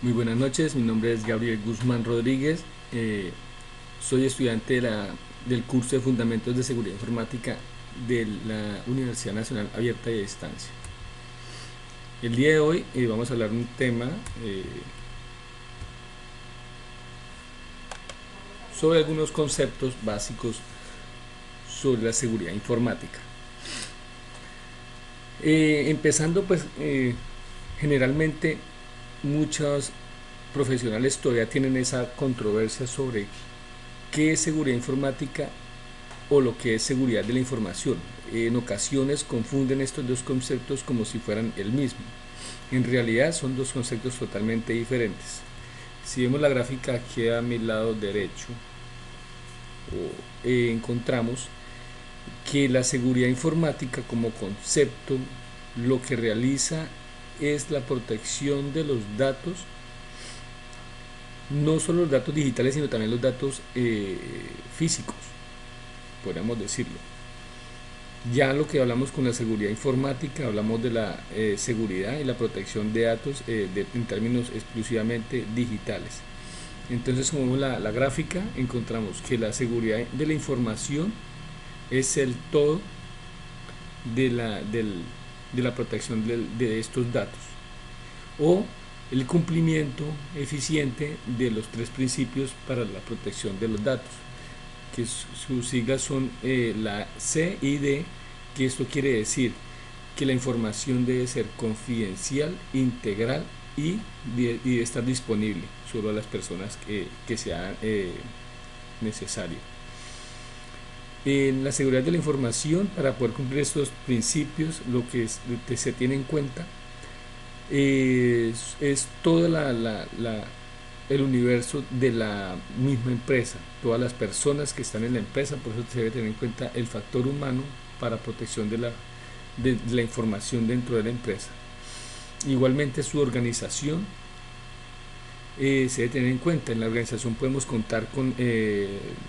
Muy buenas noches, mi nombre es Gabriel Guzmán Rodríguez, soy estudiante del curso de Fundamentos de Seguridad Informática de la Universidad Nacional Abierta y a Distancia. El día de hoy vamos a hablar de un tema sobre algunos conceptos básicos sobre la seguridad informática. Empezando pues generalmente muchos profesionales todavía tienen esa controversia sobre qué es seguridad informática o lo que es seguridad de la información. En ocasiones confunden estos dos conceptos como si fueran el mismo. En realidad son dos conceptos totalmente diferentes. Si vemos la gráfica aquí a mi lado derecho, encontramos que la seguridad informática como concepto lo que realiza es la protección de los datos, no solo los datos digitales, sino también los datos físicos, podríamos decirlo. Ya lo que hablamos con la seguridad informática, hablamos de la seguridad y la protección de datos en términos exclusivamente digitales. Entonces, como vemos la gráfica, encontramos que la seguridad de la información es el todo de la protección de estos datos, o el cumplimiento eficiente de los tres principios para la protección de los datos, que sus siglas son la CID, que esto quiere decir que la información debe ser confidencial, integral y debe estar disponible solo a las personas que sea necesario. En la seguridad de la información, para poder cumplir estos principios, lo que se tiene en cuenta es toda el universo de la misma empresa, todas las personas que están en la empresa. Por eso se debe tener en cuenta el factor humano para protección de la información dentro de la empresa. Igualmente su organización se debe tener en cuenta. En la organización podemos contar con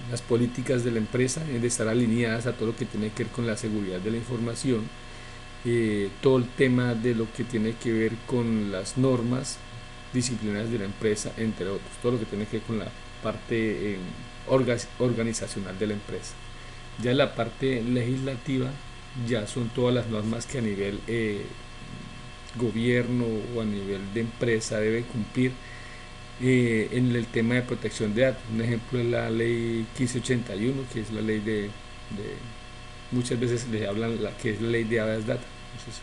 las políticas de la empresa, de estar alineadas a todo lo que tiene que ver con la seguridad de la información, todo el tema de lo que tiene que ver con las normas disciplinarias de la empresa, entre otros, todo lo que tiene que ver con la parte organizacional de la empresa. Ya en la parte legislativa ya son todas las normas que a nivel gobierno o a nivel de empresa debe cumplir en el tema de protección de datos. Un ejemplo es la ley 1581, que es la ley muchas veces le hablan que es la ley de habeas data. Entonces,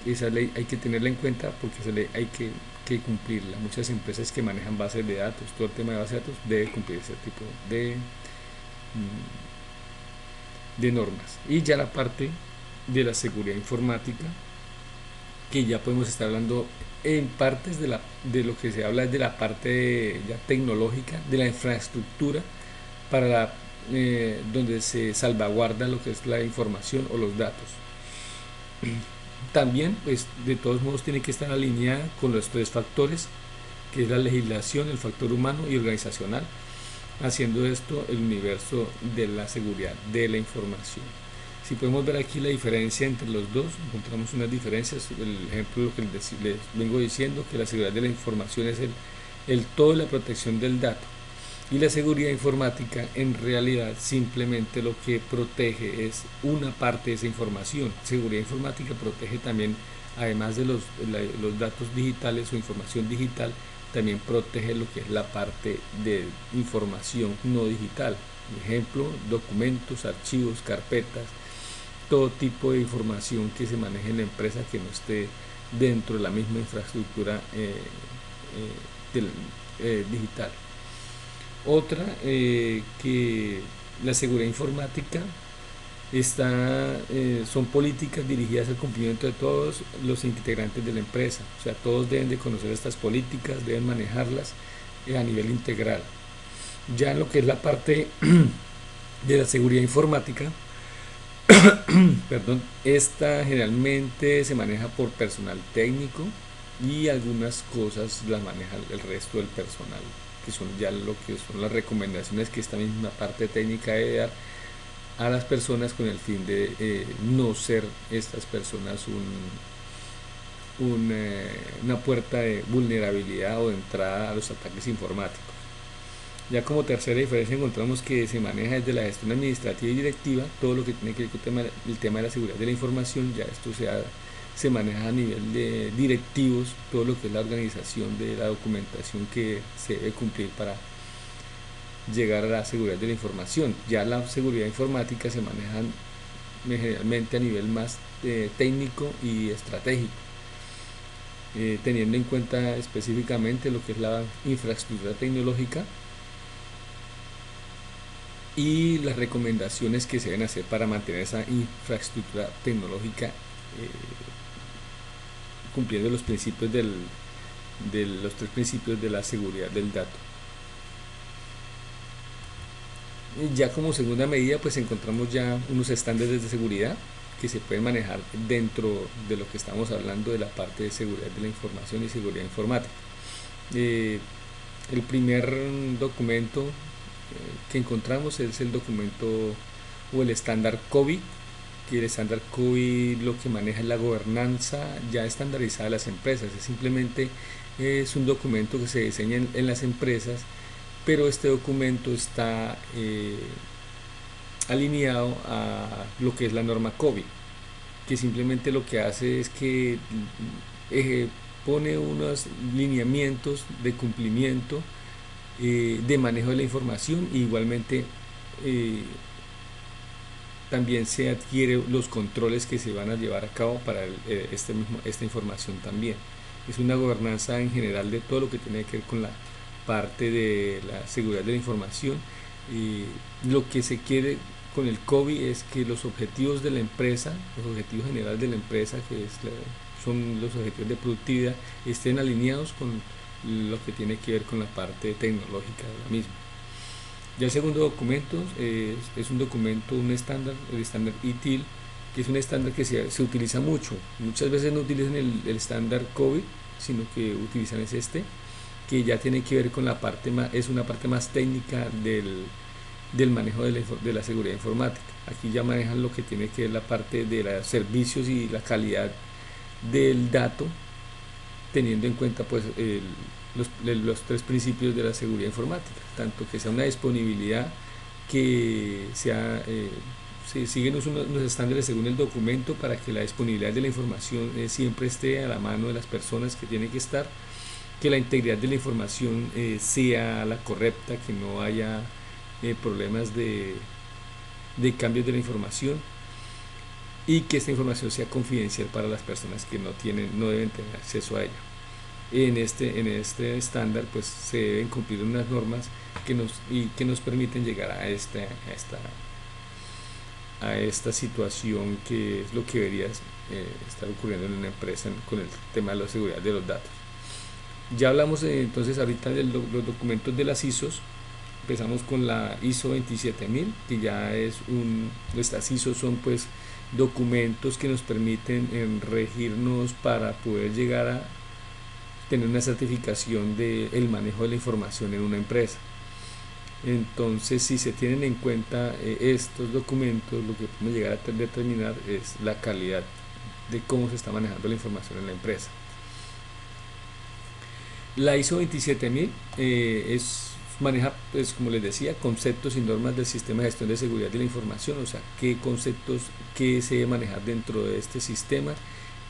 esa ley hay que tenerla en cuenta porque esa ley hay que cumplirla. Muchas empresas que manejan bases de datos, todo el tema de bases de datos, debe cumplir ese tipo de normas. Y ya la parte de la seguridad informática, que ya podemos estar hablando en partes de lo que se habla es de la parte ya tecnológica, de la infraestructura para donde se salvaguarda lo que es la información o los datos. También, pues, de todos modos tiene que estar alineada con los tres factores, que es la legislación, el factor humano y organizacional, haciendo esto el universo de la seguridad de la información. Si podemos ver aquí la diferencia entre los dos, encontramos unas diferencias. El ejemplo, lo que les vengo diciendo, que la seguridad de la información es el todo de la protección del dato, y la seguridad informática en realidad simplemente lo que protege es una parte de esa información. Seguridad informática protege también, además de los datos digitales o información digital, también protege lo que es la parte de información no digital. Por ejemplo, documentos, archivos, carpetas, todo tipo de información que se maneje en la empresa que no esté dentro de la misma infraestructura digital. Otra, que la seguridad informática son políticas dirigidas al cumplimiento de todos los integrantes de la empresa. O sea, todos deben de conocer estas políticas, deben manejarlas a nivel integral. Ya en lo que es la parte de la seguridad informática, perdón, esta generalmente se maneja por personal técnico, y algunas cosas las maneja el resto del personal, que son ya lo que son las recomendaciones que esta misma parte técnica debe dar a las personas, con el fin de no ser estas personas una puerta de vulnerabilidad o de entrada a los ataques informáticos. Ya como tercera diferencia encontramos que se maneja desde la gestión administrativa y directiva todo lo que tiene que ver con el tema de la seguridad de la información. Ya esto se maneja a nivel de directivos, todo lo que es la organización de la documentación que se debe cumplir para llegar a la seguridad de la información. Ya la seguridad informática se maneja generalmente a nivel más técnico y estratégico, teniendo en cuenta específicamente lo que es la infraestructura tecnológica y las recomendaciones que se deben hacer para mantener esa infraestructura tecnológica cumpliendo los principios de los tres principios de la seguridad del dato. Ya como segunda medida pues encontramos ya unos estándares de seguridad que se pueden manejar dentro de lo que estamos hablando de la parte de seguridad de la información y seguridad informática. El primer documento que encontramos es el documento o el estándar COVID, que el estándar COVID lo que maneja es la gobernanza ya estandarizada de las empresas. Simplemente es un documento que se diseña en las empresas, pero este documento está alineado a lo que es la norma COVID, que simplemente lo que hace es que pone unos lineamientos de cumplimiento de manejo de la información. Igualmente también se adquiere los controles que se van a llevar a cabo para esta información también. Es una gobernanza en general de todo lo que tiene que ver con la parte de la seguridad de la información. Lo que se quiere con el COVID es que los objetivos de la empresa, los objetivos generales de la empresa, que son los objetivos de productividad, estén alineados con lo que tiene que ver con la parte tecnológica de la misma. Ya el segundo documento es un documento, un estándar, el estándar ITIL, que es un estándar que se utiliza mucho. Muchas veces no utilizan el estándar COVID, sino que utilizan que ya tiene que ver con la parte es una parte más técnica del manejo de la seguridad informática. Aquí ya manejan lo que tiene que ver la parte de los servicios y la calidad del dato, teniendo en cuenta pues los tres principios de la seguridad informática, tanto que sea una disponibilidad, que sea se siguen unos estándares según el documento para que la disponibilidad de la información siempre esté a la mano de las personas que tiene que estar, que la integridad de la información sea la correcta, que no haya problemas de cambios de la información, y que esta información sea confidencial para las personas que no deben tener acceso a ella. En este estándar pues se deben cumplir unas normas que nos permiten llegar a esta situación, que es lo que debería estar ocurriendo en una empresa con el tema de la seguridad de los datos. Ya hablamos entonces ahorita de los documentos de las ISOs. Empezamos con la ISO 27000, que ya estas ISOs son pues documentos que nos permiten regirnos para poder llegar a tener una certificación del manejo de la información en una empresa. Entonces, si se tienen en cuenta estos documentos, lo que podemos llegar a determinar es la calidad de cómo se está manejando la información en la empresa. La ISO 27000 maneja, pues, como les decía, conceptos y normas del sistema de gestión de seguridad de la información, o sea, qué conceptos que se debe manejar dentro de este sistema.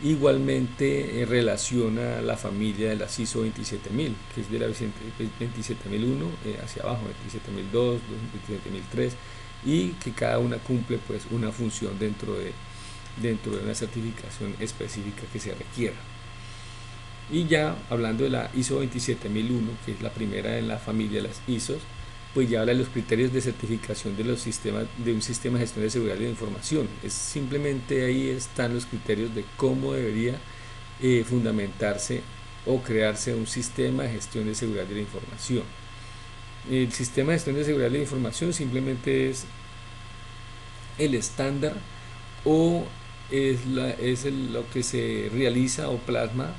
Igualmente relaciona la familia de las ISO 27000, que es de la 27001 hacia abajo, 27002, 27003, y que cada una cumple pues una función dentro de una certificación específica que se requiera. Y ya hablando de la ISO 27001, que es la primera en la familia de las ISOs, pues ya habla de los criterios de certificación de un sistema de gestión de seguridad de la información. Simplemente ahí están los criterios de cómo debería fundamentarse o crearse un sistema de gestión de seguridad de la información. El sistema de gestión de seguridad de la información simplemente es el estándar o es lo que se realiza o plasma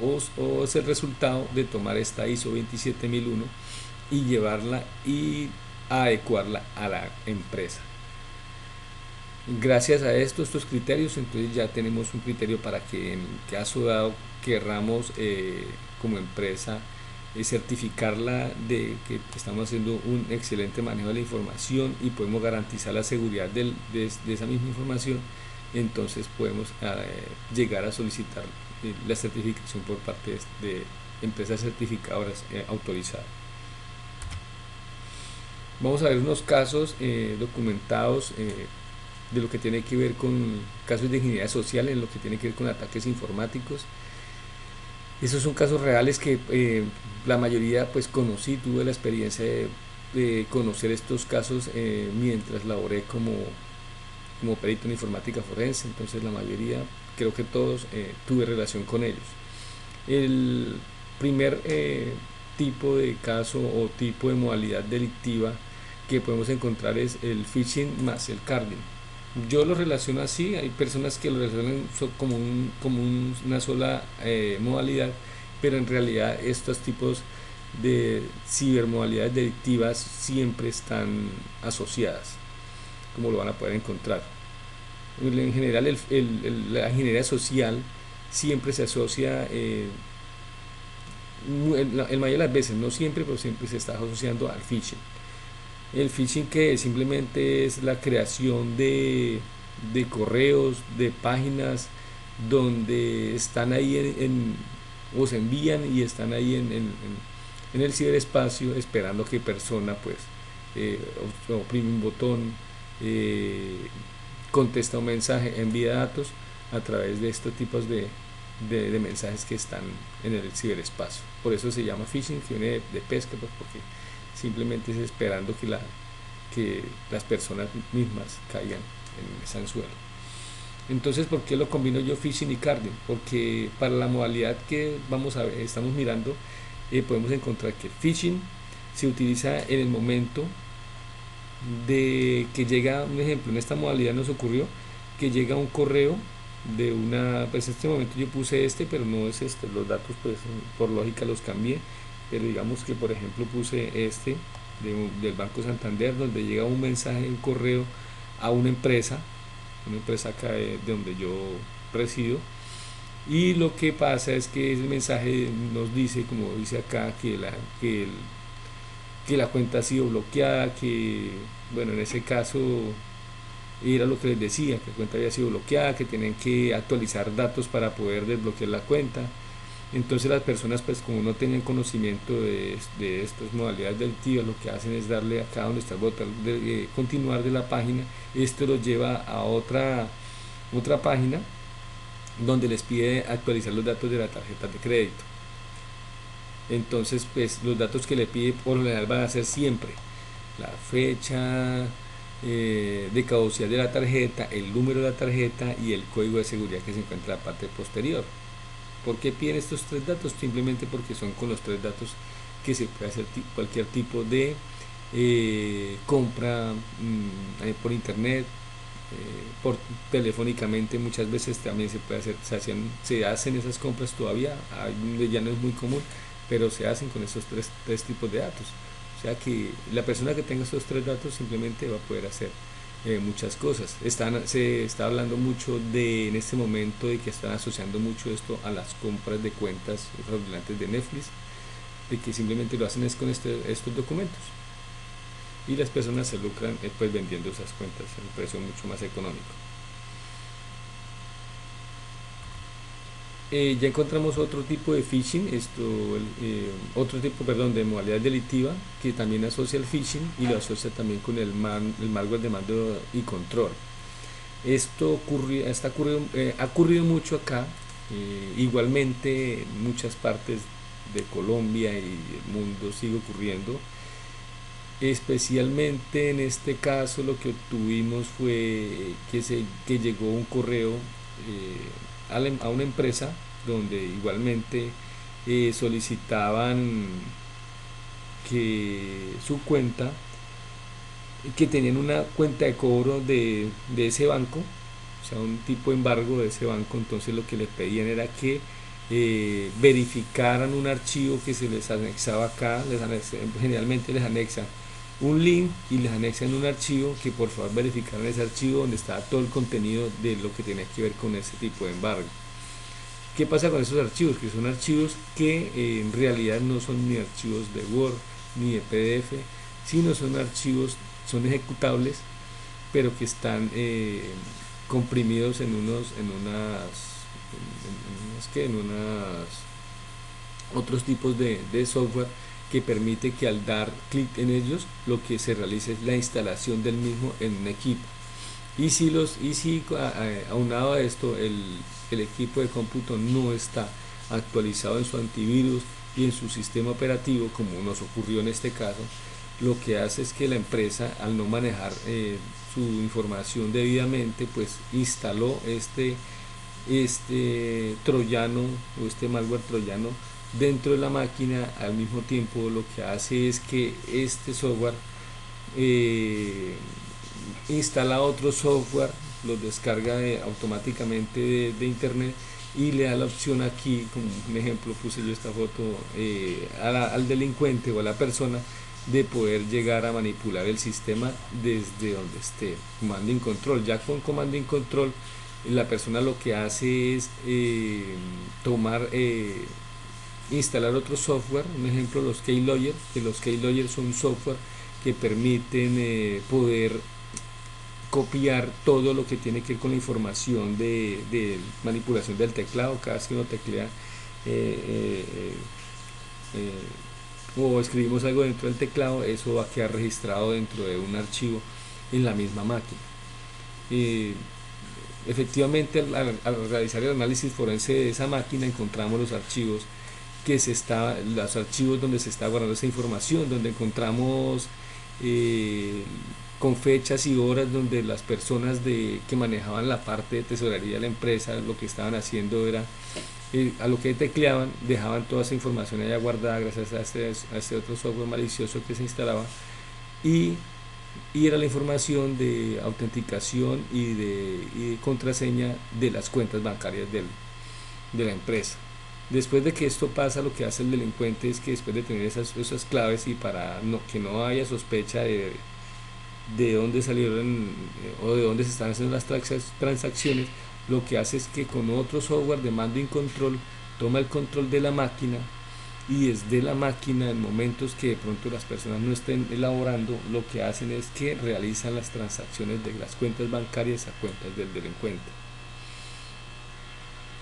o es el resultado de tomar esta ISO 27001 y llevarla y adecuarla a la empresa. Gracias a estos criterios, entonces ya tenemos un criterio para que en caso dado querramos como empresa certificarla de que estamos haciendo un excelente manejo de la información y podemos garantizar la seguridad de esa misma información, entonces podemos llegar a solicitar la certificación por parte de empresas certificadoras autorizadas. Vamos a ver unos casos documentados de lo que tiene que ver con casos de ingeniería social, en lo que tiene que ver con ataques informáticos. Esos son casos reales que la mayoría pues conocí, tuve la experiencia de conocer estos casos mientras laboré como perito en informática forense, entonces la mayoría, creo que todos, tuve relación con ellos. El primer tipo de caso o tipo de modalidad delictiva que podemos encontrar es el phishing más el carding. Yo lo relaciono así, hay personas que lo relacionan como una sola modalidad, pero en realidad estos tipos de cibermodalidades delictivas siempre están asociadas, como lo van a poder encontrar. En general la ingeniería social siempre se asocia, el mayor de las veces, no siempre, pero siempre se está asociando al phishing. El phishing, que simplemente es la creación de correos, de páginas donde están ahí o se envían y están ahí en el ciberespacio esperando que persona pues oprime un botón, contesta un mensaje, envía datos a través de estos tipos de mensajes que están en el ciberespacio. Por eso se llama phishing, que viene de pesca, pues porque simplemente es esperando que las personas mismas caigan en ese anzuelo. Entonces, ¿por qué lo combino yo phishing y carding? Porque para la modalidad que vamos a ver, estamos mirando, podemos encontrar que phishing se utiliza en el momento de que llega, un ejemplo, en esta modalidad nos ocurrió que llega un correo de una, pues en este momento yo puse pero no es los datos pues por lógica los cambié, pero digamos que por ejemplo puse del Banco Santander, donde llega un mensaje, un correo a una empresa acá de donde yo resido, y lo que pasa es que ese mensaje nos dice, como dice acá, que la cuenta ha sido bloqueada, que bueno, en ese caso era lo que les decía, que la cuenta había sido bloqueada, que tienen que actualizar datos para poder desbloquear la cuenta. Entonces las personas, pues como no tienen conocimiento de estas modalidades delictivas, lo que hacen es darle acá donde está el botón de continuar de la página. Esto los lleva a otra página donde les pide actualizar los datos de la tarjeta de crédito. Entonces pues los datos que le pide por lo general van a ser siempre la fecha de caducidad de la tarjeta, el número de la tarjeta y el código de seguridad que se encuentra en la parte posterior. ¿Por qué piden estos tres datos? Simplemente porque son con los tres datos que se puede hacer cualquier tipo de compra por internet, por telefónicamente. Muchas veces también se puede hacer, se hacen esas compras todavía, ya no es muy común, pero se hacen con esos tres tipos de datos. O sea que la persona que tenga estos tres datos simplemente va a poder hacer muchas cosas. Se está hablando mucho en este momento de que están asociando mucho esto a las compras de cuentas fraudulentas de Netflix, de que simplemente lo hacen es con estos documentos, y las personas se lucran pues vendiendo esas cuentas a un precio mucho más económico. Ya encontramos otro tipo de phishing, otro tipo, perdón, de modalidad delictiva que también asocia el phishing y lo asocia también con el malware de mando y control. Esto ha ocurrido mucho acá, igualmente en muchas partes de Colombia y el mundo sigue ocurriendo. Especialmente en este caso lo que obtuvimos fue que llegó un correo a una empresa donde igualmente solicitaban que su cuenta, que tenían una cuenta de cobro de ese banco, o sea, un tipo de embargo de ese banco. Entonces lo que les pedían era que verificaran un archivo que se les anexaba acá, generalmente les anexan un link y les anexan un archivo que por favor verificaran ese archivo donde está todo el contenido de lo que tiene que ver con ese tipo de embargo. ¿Qué pasa con esos archivos? Que son archivos que en realidad no son ni archivos de Word ni de PDF, sino son archivos, son ejecutables, pero que están comprimidos en unas otros tipos de software que permite que al dar clic en ellos lo que se realice es la instalación del mismo en un equipo. Y si aunado a esto el equipo de cómputo no está actualizado en su antivirus y en su sistema operativo, como nos ocurrió en este caso, lo que hace es que la empresa, al no manejar su información debidamente, pues instaló este troyano o este malware troyano dentro de la máquina. Al mismo tiempo lo que hace es que este software instala otro software, los descarga automáticamente de internet y le da la opción aquí, como un ejemplo puse yo esta foto, al delincuente o a la persona de poder llegar a manipular el sistema desde donde esté, comando y control. Ya con comando y control la persona lo que hace es instalar otro software, un ejemplo los Keylogger, que los Keylogger son software que permiten poder copiar todo lo que tiene que ver con la información de manipulación del teclado. Cada vez que uno teclea o escribimos algo dentro del teclado, eso va a quedar registrado dentro de un archivo en la misma máquina. Efectivamente, al realizar el análisis forense de esa máquina, encontramos los archivos los archivos donde se está guardando esa información, donde encontramos con fechas y horas donde las personas que manejaban la parte de tesorería de la empresa lo que estaban haciendo era a lo que tecleaban, dejaban toda esa información allá guardada gracias a este otro software malicioso que se instalaba, y era la información de autenticación y de contraseña de las cuentas bancarias de la empresa. Después de que esto pasa, lo que hace el delincuente es que después de tener esas claves y para que no haya sospecha de dónde salieron o de dónde se están haciendo las transacciones, lo que hace es que con otro software de mando y control toma el control de la máquina, y desde la máquina, en momentos que de pronto las personas no estén elaborando, lo que hacen es que realizan las transacciones de las cuentas bancarias a cuentas del delincuente.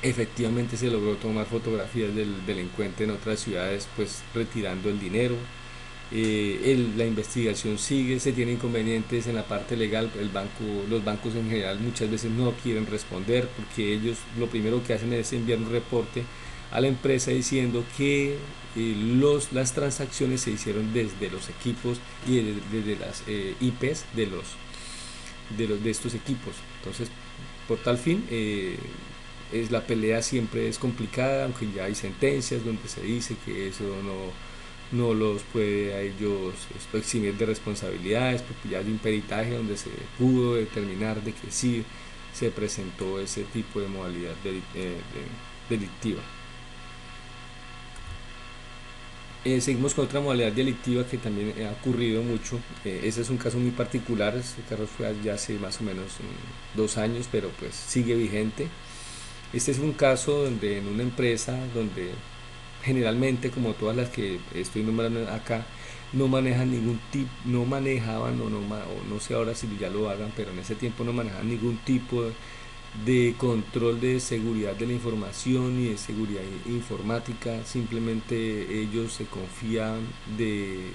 Efectivamente se logró tomar fotografías del delincuente en otras ciudades, pues retirando el dinero. La investigación sigue, se tiene inconvenientes en la parte legal. Los bancos en general muchas veces no quieren responder, porque ellos lo primero que hacen es enviar un reporte a la empresa diciendo que las transacciones se hicieron desde los equipos y desde las IPs de estos equipos. Entonces, por tal fin, la pelea siempre es complicada, aunque ya hay sentencias donde se dice que eso no los puede a ellos eximir de responsabilidades, porque ya hay un peritaje donde se pudo determinar de que sí se presentó ese tipo de modalidad delictiva. Seguimos con otra modalidad delictiva que también ha ocurrido mucho. Ese es un caso muy particular. Este caso fue ya hace más o menos 2 años, pero pues sigue vigente. Este es un caso donde en una empresa donde generalmente, como todas las que estoy nombrando acá, no manejan no manejaban o no sé ahora si ya lo hagan, pero en ese tiempo no manejaban ningún tipo de control de seguridad de la información y de seguridad informática. Simplemente ellos se confían de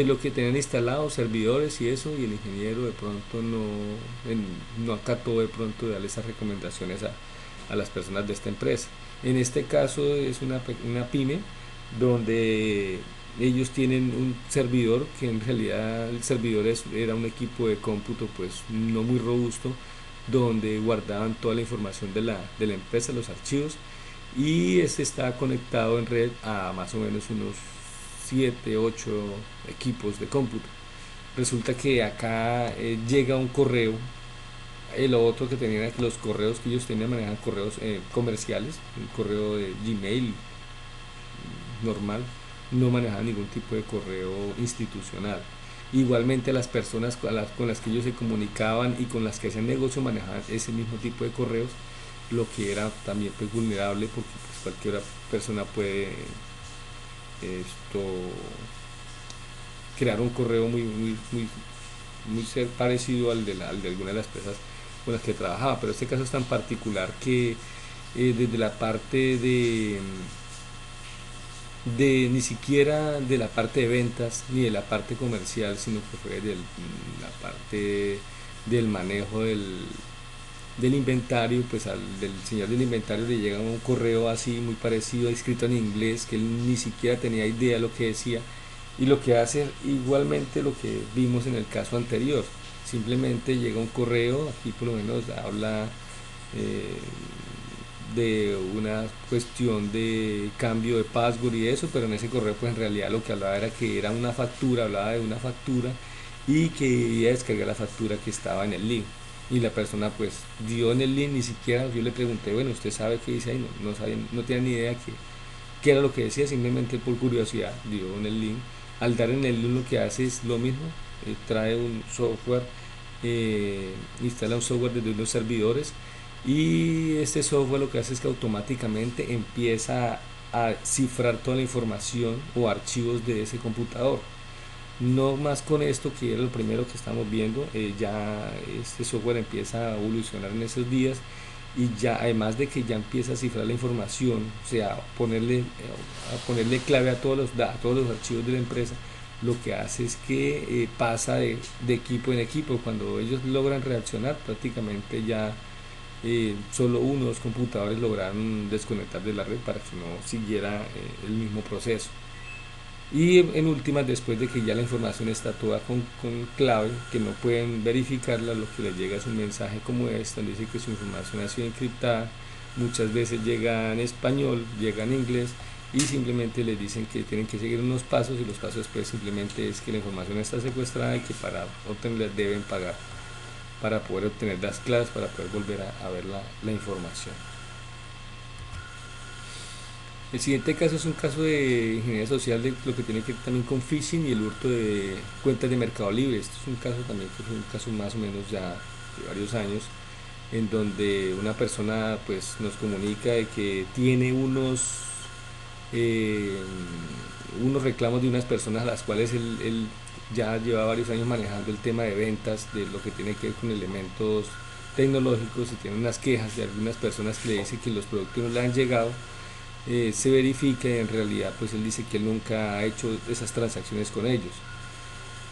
lo que tenían instalado, servidores y eso, y el ingeniero de pronto no acató de pronto de darle esas recomendaciones a las personas de esta empresa. En este caso es una pyme donde ellos tienen un servidor, que en realidad el servidor era un equipo de cómputo pues no muy robusto, donde guardaban toda la información de la empresa, los archivos, y este está conectado en red a más o menos unos 7, 8 equipos de cómputo. Resulta que acá llega un correo. Lo otro que tenían, los correos que ellos tenían, manejan correos comerciales, un correo de Gmail normal, no manejaban ningún tipo de correo institucional. Igualmente las personas con las que ellos se comunicaban y con las que hacían negocio manejaban ese mismo tipo de correos, lo que era también pues vulnerable, porque pues cualquier persona puede esto crear un correo muy ser parecido al de alguna de las empresas con las que trabajaba. Pero este caso es tan particular que desde la parte de ni siquiera de la parte de ventas ni de la parte comercial, sino que fue de la parte del manejo del inventario, pues al del señor del inventario le llega un correo así muy parecido, escrito en inglés, que él ni siquiera tenía idea de lo que decía, y lo que hace igualmente lo que vimos en el caso anterior. Simplemente llega un correo, aquí por lo menos habla eh, de una cuestión de cambio de password y eso, pero en ese correo pues en realidad lo que hablaba era que era una factura, hablaba de una factura y que iba a descargar la factura que estaba en el link. Y la persona pues dio en el link, ni siquiera yo le pregunté, bueno, ¿usted sabe qué dice ahí? No sabía, no tenía ni idea qué era lo que decía, simplemente por curiosidad dio en el link. Al dar en el link lo que hace es lo mismo, trae un software, instala un software desde unos servidores, y este software lo que hace es que automáticamente empieza a cifrar toda la información o archivos de ese computador. No más con esto, que era lo primero que estamos viendo, ya este software empieza a evolucionar en esos días, y ya además de que ya empieza a cifrar la información, o sea, a ponerle clave a todos los archivos de la empresa, lo que hace es que pasa de equipo en equipo. Cuando ellos logran reaccionar, prácticamente ya solo uno o dos computadores lograron desconectar de la red para que no siguiera el mismo proceso. Y en últimas, después de que ya la información está toda con clave, que no pueden verificarla, lo que les llega es un mensaje como este, donde dice que su información ha sido encriptada. Muchas veces llega en español, llega en inglés, y simplemente les dicen que tienen que seguir unos pasos, y los pasos pues simplemente es que la información está secuestrada y que para obtenerla deben pagar para poder obtener las claves, para poder volver a ver la información. El siguiente caso es un caso de ingeniería social, de lo que tiene que ver también con phishing y el hurto de cuentas de Mercado Libre. Este es un caso también, que es un caso más o menos ya de varios años, en donde una persona pues nos comunica de que tiene eh, unos reclamos de unas personas a las cuales él ya lleva varios años manejando el tema de ventas, de lo que tiene que ver con elementos tecnológicos, y tiene unas quejas de algunas personas que le dicen que los productos no le han llegado. Se verifica, y en realidad pues él dice que él nunca ha hecho esas transacciones con ellos.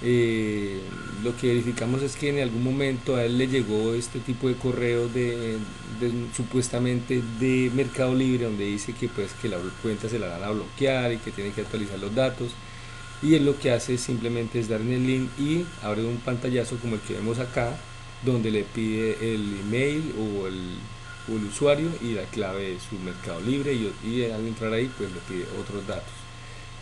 Lo que verificamos es que en algún momento a él le llegó este tipo de correo supuestamente de Mercado Libre, donde dice que pues que la cuenta se la van a bloquear y que tiene que actualizar los datos, y él lo que hace simplemente es dar en el link y abre un pantallazo como el que vemos acá, donde le pide el email o el usuario y la clave de su Mercado Libre, y al entrar ahí pues le pide otros datos.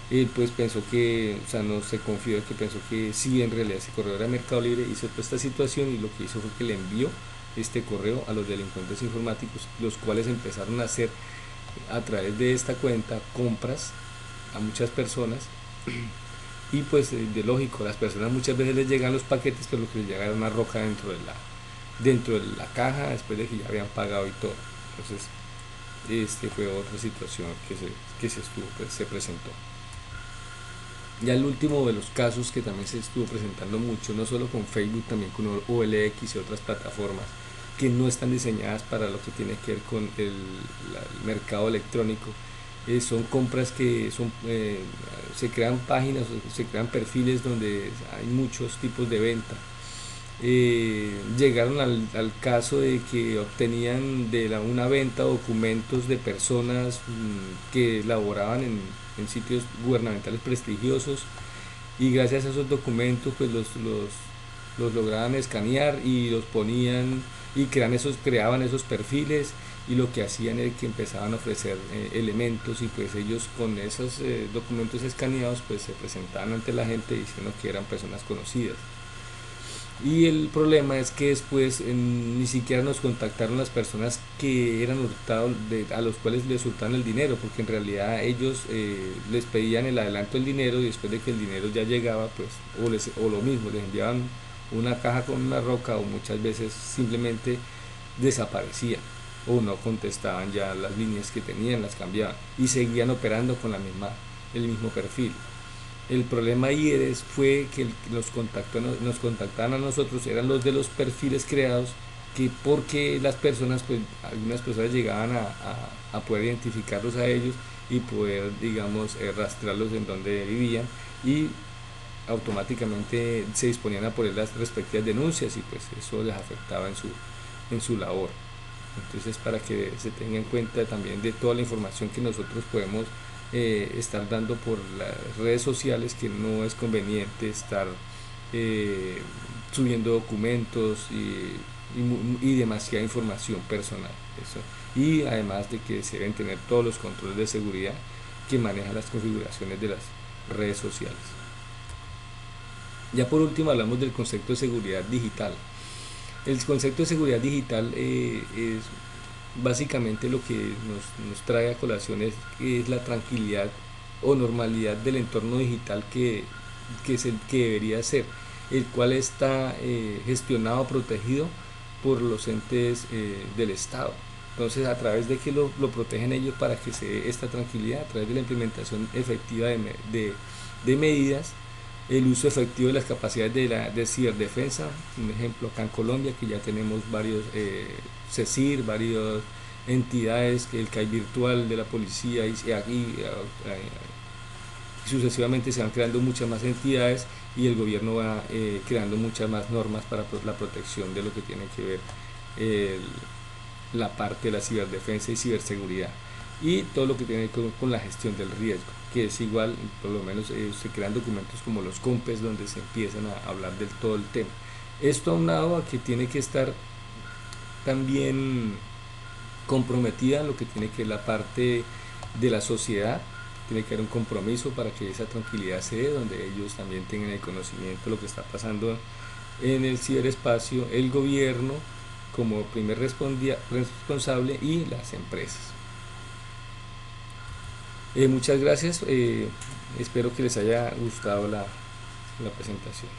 Él pues pensó que, o sea, no se confió, de que pensó que sí, en realidad ese correo era Mercado Libre, hizo toda esta situación, y lo que hizo fue que le envió este correo a los delincuentes informáticos, los cuales empezaron a hacer a través de esta cuenta compras a muchas personas. Y pues de lógico, las personas muchas veces les llegan los paquetes, pero lo que les llega era una roca dentro de la caja, después de que ya habían pagado y todo. Entonces este fue otra situación pues, se presentó. Ya el último de los casos que también se estuvo presentando mucho, no solo con Facebook, también con OLX y otras plataformas que no están diseñadas para lo que tiene que ver con el mercado electrónico. Son compras que se crean páginas, se crean perfiles donde hay muchos tipos de venta. Llegaron al caso de que obtenían de una venta documentos de personas que laboraban en sitios gubernamentales prestigiosos, y gracias a esos documentos pues los lograban escanear y los ponían y creaban esos perfiles, y lo que hacían es que empezaban a ofrecer elementos, y pues ellos con esos documentos escaneados pues se presentaban ante la gente diciendo que eran personas conocidas. Y el problema es que después ni siquiera nos contactaron las personas que eran hurtados, a los cuales les hurtaban el dinero, porque en realidad ellos les pedían el adelanto del dinero y después de que el dinero ya llegaba, pues, o lo mismo, les enviaban una caja con una roca o muchas veces simplemente desaparecían o no contestaban ya las líneas que tenían, las cambiaban y seguían operando con el mismo perfil. El problema ahí fue que nos contactaban a nosotros, eran los de los perfiles creados, que porque las personas, pues algunas personas llegaban a poder identificarlos a ellos y poder, digamos, rastrearlos en donde vivían y automáticamente se disponían a poner las respectivas denuncias y pues eso les afectaba en su labor. Entonces, para que se tenga en cuenta también de toda la información que nosotros podemos estar dando por las redes sociales, que no es conveniente estar eh, subiendo documentos y demasiada información personal. Eso. Y además de que se deben tener todos los controles de seguridad que manejan las configuraciones de las redes sociales. Ya por último hablamos del concepto de seguridad digital. El concepto de seguridad digital es básicamente lo que nos trae a colación es la tranquilidad o normalidad del entorno digital que es el que debería ser, el cual está gestionado, protegido por los entes del Estado. Entonces, a través de que lo protegen ellos para que se dé esta tranquilidad, a través de la implementación efectiva de medidas, el uso efectivo de las capacidades de ciberdefensa, un ejemplo acá en Colombia, que ya tenemos varios CECIR, varias entidades, el CAI virtual de la policía y sucesivamente se van creando muchas más entidades y el gobierno va creando muchas más normas para la protección de lo que tiene que ver la parte de la ciberdefensa y ciberseguridad y todo lo que tiene que ver con la gestión del riesgo, que es igual, por lo menos se crean documentos como los COMPES donde se empiezan a hablar del todo el tema. Esto aunado a que tiene que estar también comprometida en lo que tiene que ver la parte de la sociedad, tiene que haber un compromiso para que esa tranquilidad se dé, donde ellos también tengan el conocimiento de lo que está pasando en el ciberespacio, el gobierno como primer responsable y las empresas. Muchas gracias, espero que les haya gustado la presentación.